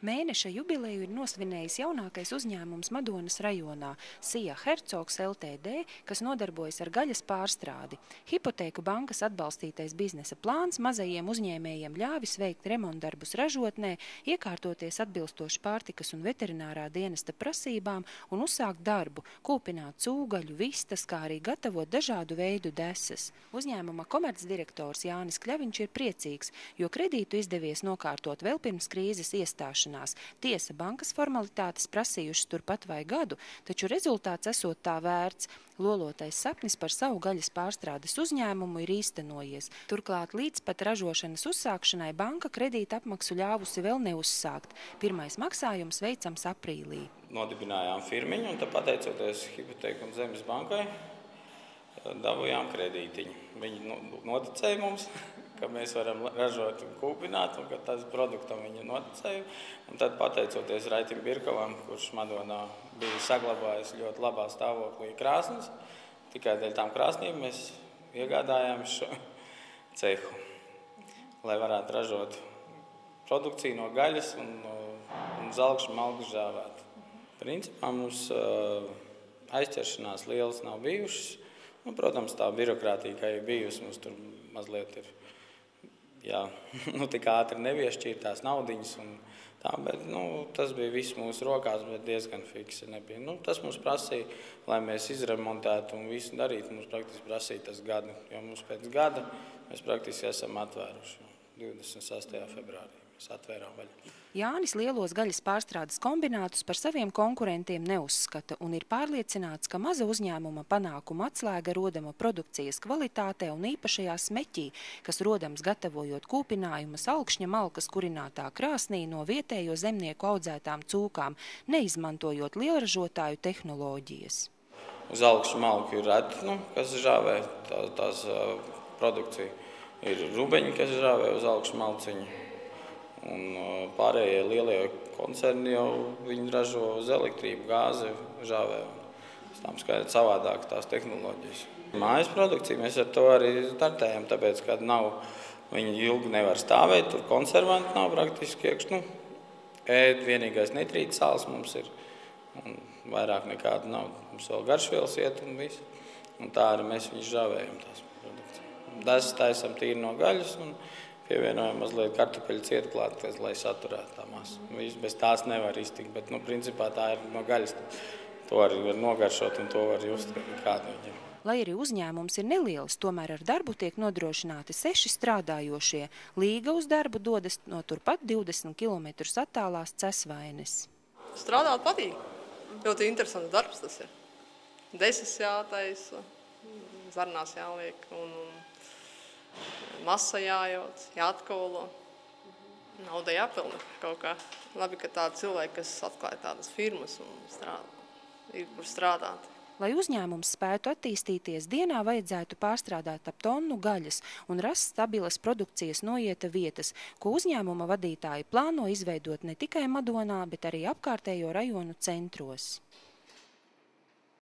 Mēneša jubileju ir nosvinējis jaunākais uzņēmums Madonas rajonā – Sija Hercogs Ltd, kas nodarbojas ar gaļas pārstrādi. Hipotēku bankas atbalstītais biznesa plāns mazajiem uzņēmējiem ļāvis veikt remontdarbus ražotnē, iekārtoties atbilstoši pārtikas un veterinārā dienesta prasībām un uzsākt darbu, kūpināt cūgaļu, vistas, kā arī gatavot dažādu veidu desas. Uzņēmuma komercdirektors Jānis Kļaviņš ir priecīgs, jo kredītu izdevies nokārtot vēl pirms krīzes iestāšanās. Tiesa, bankas formalitātes prasījušas turpat vai gadu, taču rezultāts esot tā vērts. Lolotais sapnis par savu gaļas pārstrādes uzņēmumu ir īstenojies. Turklāt līdz pat ražošanas uzsākšanai banka kredīta apmaksu ļāvusi vēl neuzsākt. Pirmais maksājums veicams aprīlī. Nodibinājām firmiņu un tad pateicoties Hipotēku un Zemes bankai dabūjām kredītiņu. Viņi noticēja mums, ka mēs varam ražot un kūpināt, un ka tas produktam viņa noticēja. Un tad pateicoties Raitim Birkovam, kurš Madonā bija saglabājis ļoti labā stāvoklī krāsnes, tikai dēļ tām krāsnīm mēs iegādājām šo cehu, lai varētu ražot produkciju no gaļas un zalkšu malku žāvētu. Principā mums aizķeršanās lielas nav bijušas. Protams, tā birokrātija, kā ir bijusi, mums tur mazliet ir, tik ātri neviešķīr tās naudiņas un tā, bet, tas bija viss mūsu rokās, bet diezgan fiksi nebija. Tas mums prasīja, lai mēs izremontētu un visu darītu, mums praktiski prasīja tas gadu, jo mums pēc gada mēs praktiski esam atvēruši. 28. februārī mēs atvērām vaļu. Jānis lielos gaļas pārstrādes kombinātus par saviem konkurentiem neuzskata un ir pārliecināts, ka maza uzņēmuma panākuma atslēga rodama produkcijas kvalitātē un īpašajā smeķī, kas rodams gatavojot kūpinājumas augšņa malkas kurinātā krāsnī no vietējo zemnieku audzētām cūkām, neizmantojot lielražotāju tehnoloģijas. Uz augšņa malku ir reti, kas žāvē tās produkciju. Ir rubeņi, kas žāvē uz augšņa malciņu. Un pārējie lielie koncerni jau viņi ražo uz elektrību, gāzi, žāvē. Tām skaidri savādāk tās tehnoloģijas. Mājas produkcija mēs ar to arī startējam, tāpēc, kad viņi ilgi nevar stāvēt, tur konservanti nav praktiski iekš. Ēd vienīgais nitrīta sāls mums ir, un vairāk nekāda nav. Mums vēl garšvielas iet un viss. Un tā arī mēs viņus žāvējam tās produkcijas. Desas taisam tīri no gaļas un pievienojam mazliet kartupeļu cietklāt, lai saturētu tā masu. Bez tās nevar iztikt, bet, principā tā ir no gaļas. To arī var nogaršot un to var just kādu viņam. Lai arī uzņēmums ir neliels, tomēr ar darbu tiek nodrošināti 6 strādājošie. Līga uz darbu dodas no turpat 20 km attālās Cesvaines. Strādāt patīk. Ļoti interesants darbs tas ir. Desas jātaisa, zarnās jāliek un masa jājauc, jāatkolo. Nauda jāpilna kaut kā. Labi, ka tādi cilvēki, kas atklāja tādas firmas un ir kur strādāt. Lai uzņēmums spētu attīstīties, dienā vajadzētu pārstrādāt ap tonu gaļas un rast stabilas produkcijas noieta vietas, ko uzņēmuma vadītāji plāno izveidot ne tikai Madonā, bet arī apkārtējo rajonu centros.